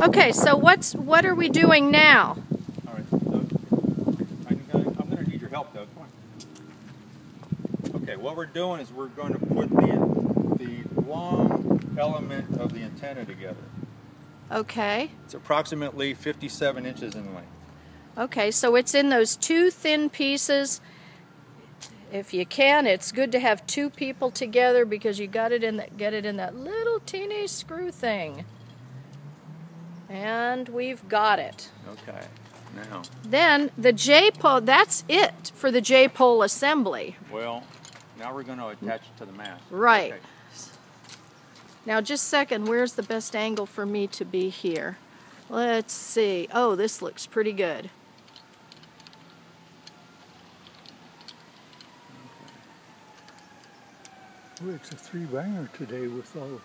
Okay, so what are we doing now? All right, Doug, I'm going to need your help, Doug. Come on. Okay, what we're doing is we're going to put the long element of the antenna together. Okay. It's approximately 57 inches in length. Okay, so it's in those two thin pieces. If you can, it's good to have two people together because you got it in that, get it in that little teeny screw thing. And we've got it. Okay, now. Then the J-pole, that's it for the J-pole assembly. Well, now we're going to attach it to the mast. Right. Okay. Now just a second, where's the best angle for me to be here? Let's see. Oh, this looks pretty good. Well, it's a three-banger today with all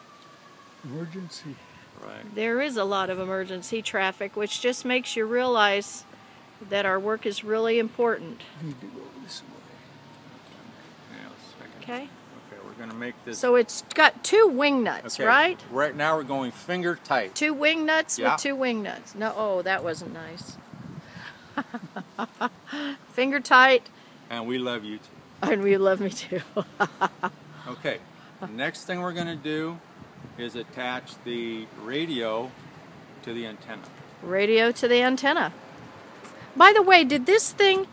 emergency. Right. There is a lot of emergency traffic, which just makes you realize that our work is really important. Need to go this way. Okay? Okay, we're going to make this. So it's got two wing nuts, Okay, right? Right now we're going finger tight. Two wing nuts Yeah. with two wing nuts. No, oh, that wasn't nice. Finger tight. And we love you too. And we love me too. Okay, next thing we're going to do is attach the radio to the antenna. Radio to the antenna. By the way, did this thing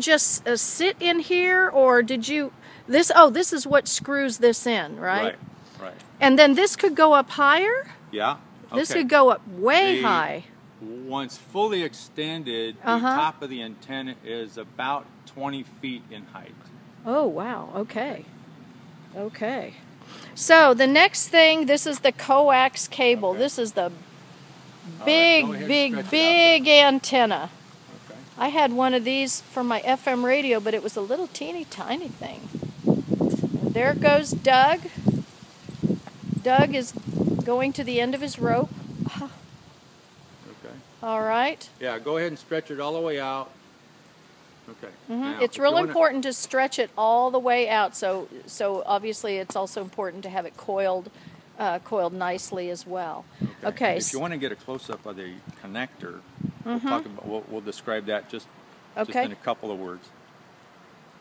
just sit in here, or did you this? Oh, this is what screws this in, right? Right. And then this could go up higher. Yeah. Okay. This could go up way high. Once fully extended, the top of the antenna is about 20 feet in height. Oh, wow. Okay. Okay. So the next thing, this is the coax cable. Okay. This is the Big, big antenna. Okay. I had one of these for my FM radio, but it was a little teeny tiny thing. And there goes Doug. Doug is going to the end of his rope. Okay. All right. Yeah, go ahead and stretch it all the way out. Okay. Now, It's real important to stretch it all the way out. So obviously it's also important to have it coiled nicely as well. Okay. If you want to get a close-up of the connector, we'll talk about. We'll describe that just in a couple of words.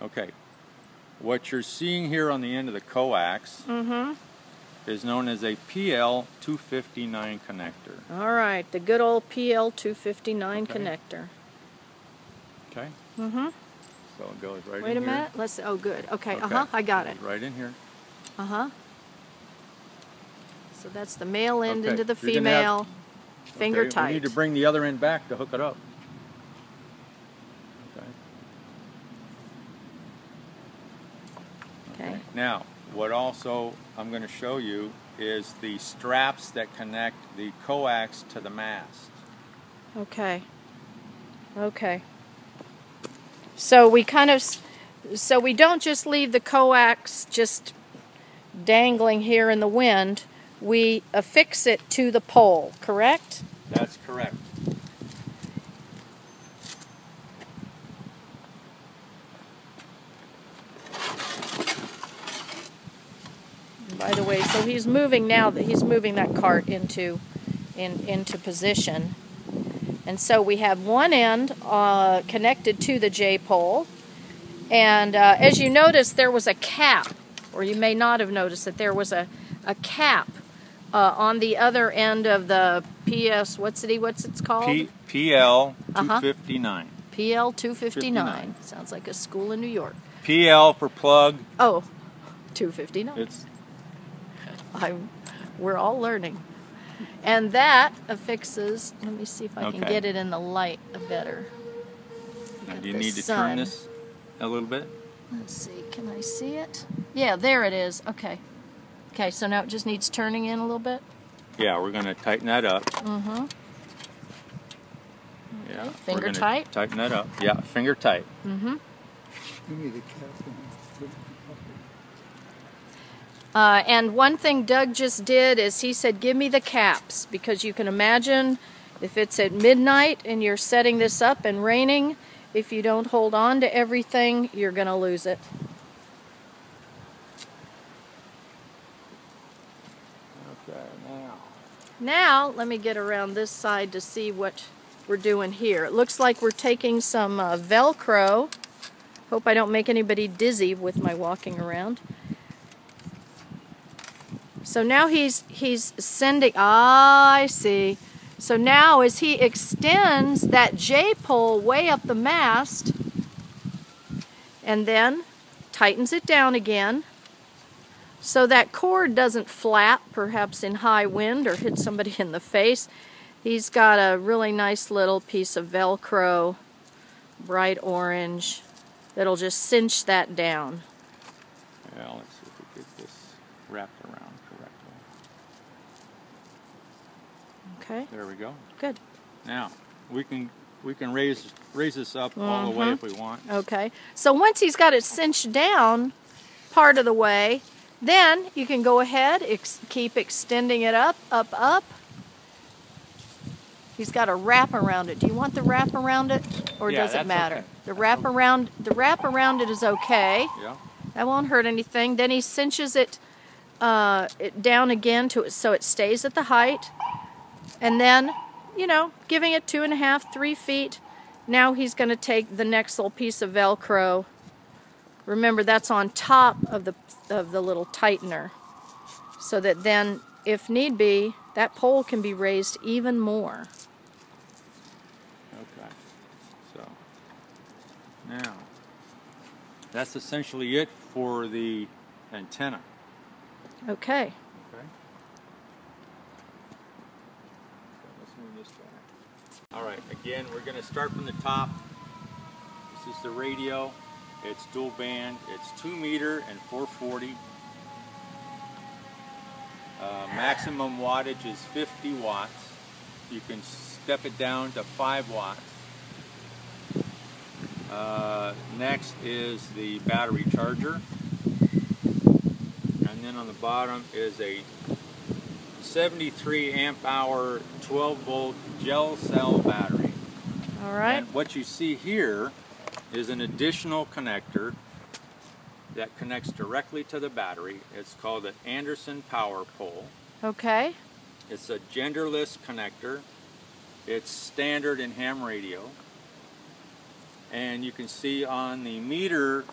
Okay. What you're seeing here on the end of the coax is known as a PL259 connector. All right, the good old PL259 connector. Okay. So it goes right in here. Wait a minute. Let's. Oh, good. Okay. Okay. I got it. Right in here. So that's the male end Okay, into the you're gonna have- female. Finger Okay, tight. We need to bring the other end back to hook it up. Okay. Now, what also I'm going to show you is the straps that connect the coax to the mast. Okay. Okay. So we we don't just leave the coax just dangling here in the wind. We affix it to the pole, correct? That's correct. By the way, so he's moving now. He's moving that cart into position, and so we have one end connected to the J-pole, and as you notice, there was a cap, or you may not have noticed that there was a cap on the other end of the PS. What's it's called? PL259. PL259. Sounds like a school in New York. PL for plug. Oh, 259. It's. We're all learning. And that affixes, let me see if I can get it in the light better. Now, do you need to turn this a little bit? Let's see, can I see it? Yeah, there it is. Okay. Okay, so now it just needs turning in a little bit? Yeah, we're going to tighten that up. Yeah, Okay, we're finger gonna tight? Tighten that up. Yeah, finger tight. Give me the cap and And one thing Doug just did is he said, give me the caps, because you can imagine if it's at midnight and you're setting this up and raining, if you don't hold on to everything, you're going to lose it. Okay, now. Now, let me get around this side to see what we're doing here. It looks like we're taking some Velcro. Hope I don't make anybody dizzy with my walking around. So now he's sending, I see. So now as he extends that J-pole way up the mast and then tightens it down again so that cord doesn't flap, perhaps in high wind or hit somebody in the face, he's got a really nice little piece of Velcro, bright orange, that'll just cinch that down. Yeah, let's see if we get this wrapped around correctly. Okay. There we go. Good. Now we can raise this up all the way if we want. Okay. So once he's got it cinched down part of the way, then you can go ahead, keep extending it up, up, up. He's got a wrap around it. Do you want the wrap around it, or does it matter? Okay. The wrap around it is okay. Yeah. That won't hurt anything. Then he cinches it down again so it stays at the height. And then, you know, giving it 2.5, 3 feet. Now he's going to take the next little piece of Velcro. Remember, that's on top of the little tightener, so that then, if need be, that pole can be raised even more. Okay. So now that's essentially it for the antenna. Okay. Okay. Let's move this back. All right. Again, we're going to start from the top. This is the radio. It's dual band. It's 2 meter and 440. Maximum wattage is 50 watts. You can step it down to 5 watts. Next is the battery charger. And then on the bottom is a 73 amp hour 12 volt gel cell battery. All right. And what you see here is an additional connector that connects directly to the battery. It's called an Anderson power pole. Okay. It's a genderless connector. It's standard in ham radio. And you can see on the meter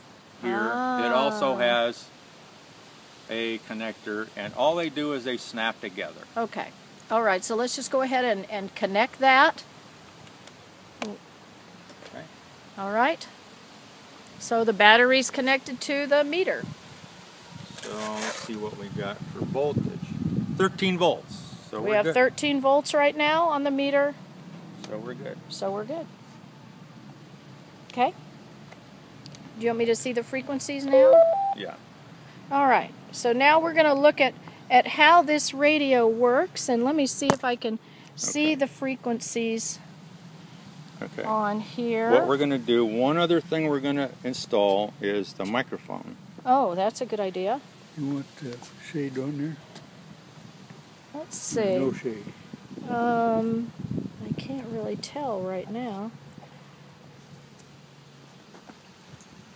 here, it also has a connector, and all they do is they snap together. Okay. All right, so let's just go ahead and connect that. Okay. All right. So the battery's connected to the meter. So let's see what we got for voltage. 13 volts. So we have 13 volts right now on the meter. So we're good. So we're good. Okay. Do you want me to see the frequencies now? Yeah. All right. So now we're going to look at how this radio works, and let me see if I can see the frequencies on here. What we're going to do, one other thing we're going to install is the microphone. Oh, that's a good idea. You want shade on there? Let's see. No shade. I can't really tell right now.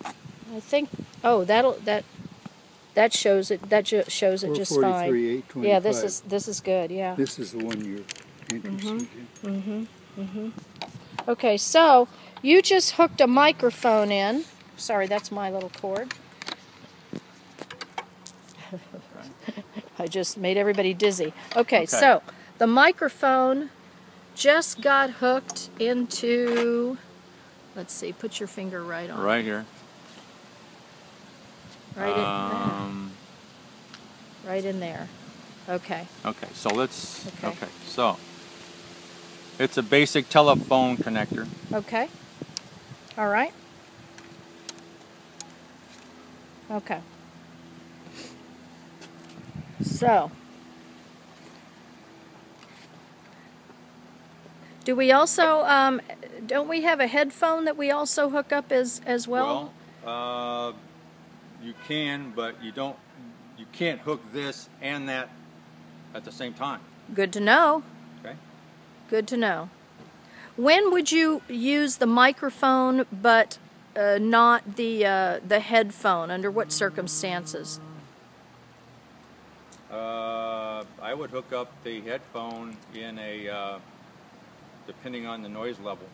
I think. Oh, that shows it. That shows it just fine. 825. Yeah, this is good. Yeah. This is the one you're interested in. Okay, so you just hooked a microphone in. Sorry, that's my little cord. I just made everybody dizzy. Okay, so the microphone just got hooked into, let's see, put your finger right on it. Right here. Right in there. Right in there. Okay. Okay, so let's, so it's a basic telephone connector. Okay. All right. Okay. So, do we also, don't we have a headphone that we also hook up as well? Well, you can, but you can't hook this and that at the same time. Good to know. Okay. Good to know. When would you use the microphone but not the headphone? Under what circumstances? I would hook up the headphone in a, depending on the noise level.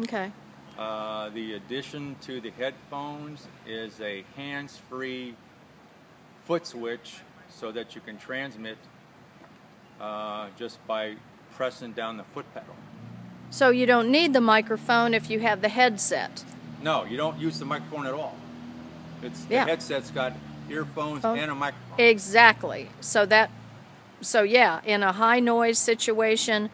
Okay. The addition to the headphones is a hands-free foot switch so that you can transmit just by pressing down the foot pedal. So you don't need the microphone if you have the headset? No, you don't use the microphone at all. The headset's got earphones and a microphone. Exactly. So yeah, in a high noise situation,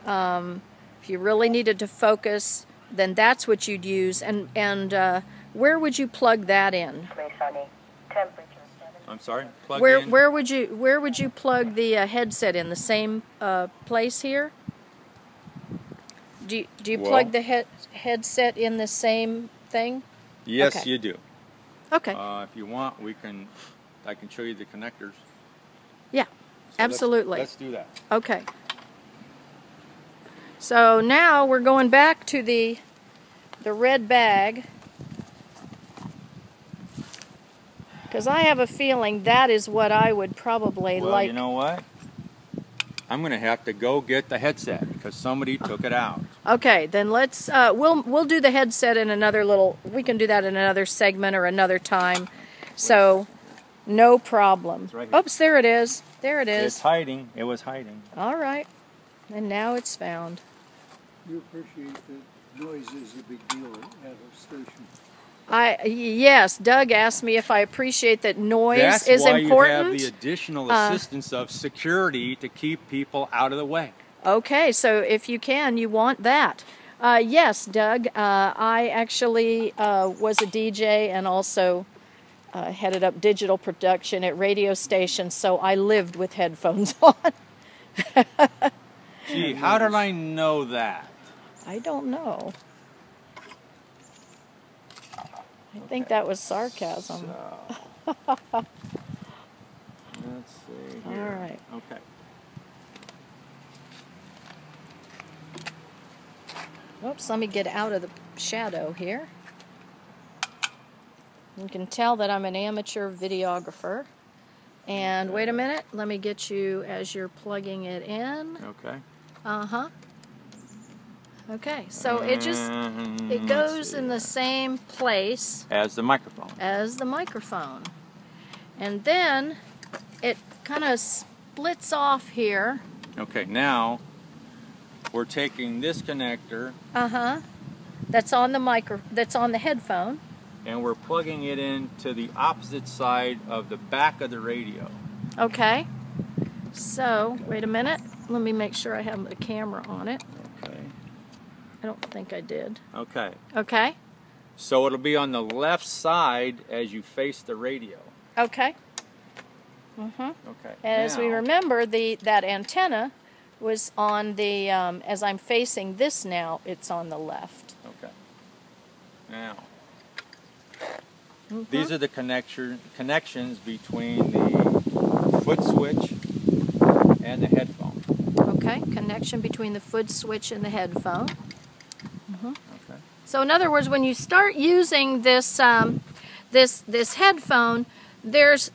if you really needed to focus, then that's what you'd use. And where would you plug that in? I'm sorry. Where would you plug the headset in? The same place here? Do you plug the headset in the same thing? Yes, okay. You do. Okay. If you want, I can show you the connectors. Yeah, so absolutely. Let's do that. Okay. So now we're going back to the red bag, because I have a feeling that is what I would probably like. Well, you know what? I'm going to have to go get the headset because somebody took it out. Okay, then let's we'll do the headset in another we can do that in another segment or another time. So no problem. It's right here. Oops, there it is. There it is. It's hiding. It was hiding. All right. And now it's found. You appreciate that noise is a big deal at a station. Yes, Doug asked me if I appreciate that noise is important. That's why you have the additional assistance of security to keep people out of the way. Okay, so if you can, you want that. Yes, Doug, I actually was a DJ and also headed up digital production at radio stations, so I lived with headphones on. Gee, how did I know that? I don't know. I think that was sarcasm. So, let's see here. All right. Okay. Oops, let me get out of the shadow here. You can tell that I'm an amateur videographer. And wait a minute, let me get you as you're plugging it in. Okay. Uh-huh. Okay, so it goes in the same place as the microphone. And then it kind of splits off here. Okay, now we're taking this connector. That's on the headphone. And we're plugging it into the opposite side of the back of the radio. Okay. So, wait a minute. Let me make sure I have the camera on it. Okay. I don't think I did. Okay. Okay. So it'll be on the left side as you face the radio. Okay. Okay. As we remember, that antenna was on the, as I'm facing this now, it's on the left. Okay. Now, these are the connections between the foot switch and the headphone. Okay, connection between the foot switch and the headphone. Okay. So in other words, when you start using this this headphone, there's